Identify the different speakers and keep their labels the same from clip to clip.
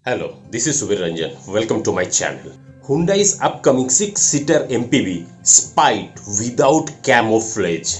Speaker 1: Hello, this is Subir Ranjan. Welcome to my channel. Hyundai's upcoming 6-seater MPV spied without camouflage.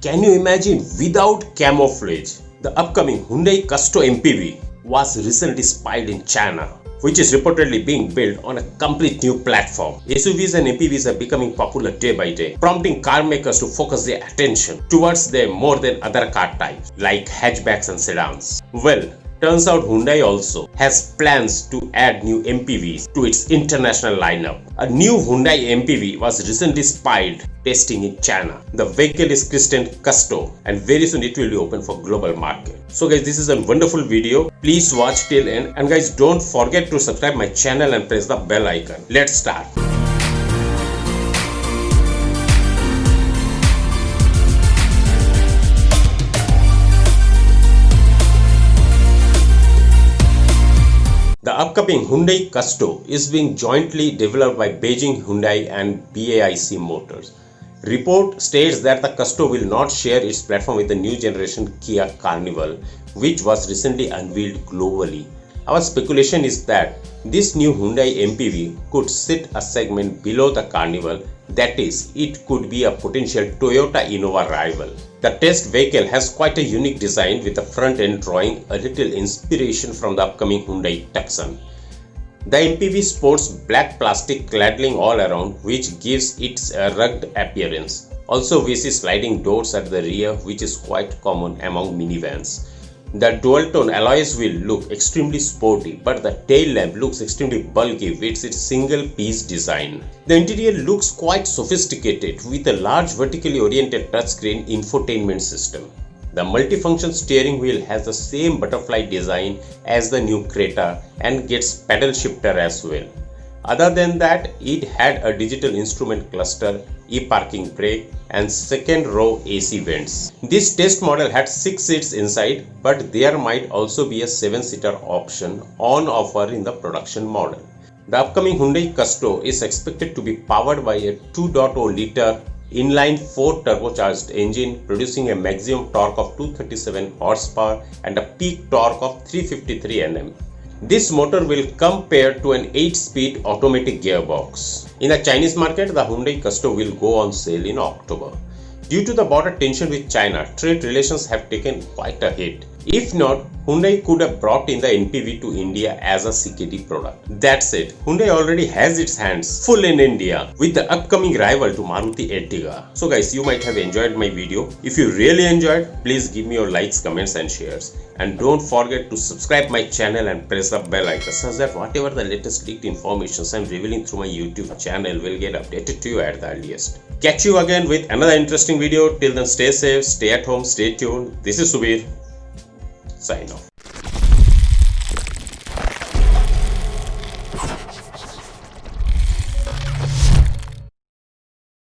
Speaker 1: Can you imagine without camouflage? The upcoming Hyundai Custo MPV was recently spied in China, which is reportedly being built on a complete new platform. SUVs and MPVs are becoming popular day by day, prompting car makers to focus their attention towards them more than other car types like hatchbacks and sedans. Well, turns out Hyundai also has plans to add new MPVs to its international lineup. A new Hyundai MPV was recently spied testing in China. The vehicle is christened Custo and very soon it will be open for global market. So guys, this is a wonderful video. Please watch till end, and guys, don't forget to subscribe my channel and press the bell icon. Let's start. The upcoming Hyundai Custo is being jointly developed by Beijing Hyundai and BAIC Motors. Report states that the Custo will not share its platform with the new generation Kia Carnival, which was recently unveiled globally. Our speculation is that this new Hyundai MPV could sit a segment below the Carnival, that is, it could be a potential Toyota Innova rival. The test vehicle has quite a unique design, with the front end drawing a little inspiration from the upcoming Hyundai Tucson. The MPV sports black plastic cladding all around, which gives it a rugged appearance. Also, we see sliding doors at the rear, which is quite common among minivans. The dual-tone alloys will look extremely sporty, but the tail lamp looks extremely bulky with its single-piece design. The interior looks quite sophisticated with a large vertically oriented touchscreen infotainment system. The multifunction steering wheel has the same butterfly design as the new Creta and gets pedal shifter as well. Other than that, it had a digital instrument cluster, e-parking brake, and second row AC vents. This test model had 6 seats inside, but there might also be a 7-seater option on offer in the production model. The upcoming Hyundai Custo is expected to be powered by a 2.0-liter inline 4 turbocharged engine, producing a maximum torque of 237 horsepower and a peak torque of 353 Nm. This motor will come paired to an 8-speed automatic gearbox. In the Chinese market, the Hyundai Custo will go on sale in October. Due to the border tension with China, trade relations have taken quite a hit. If not, Hyundai could have brought in the MPV to India as a CKD product. That's it. Hyundai already has its hands full in India with the upcoming rival to Maruti Ertiga. So guys, you might have enjoyed my video. If you really enjoyed, please give me your likes, comments and shares. And don't forget to subscribe my channel and press the bell icon so that whatever the latest leaked information I'm revealing through my YouTube channel will get updated to you at the earliest. Catch you again with another interesting video. Till then, stay safe, stay at home, stay tuned. This is Subir. Sign off.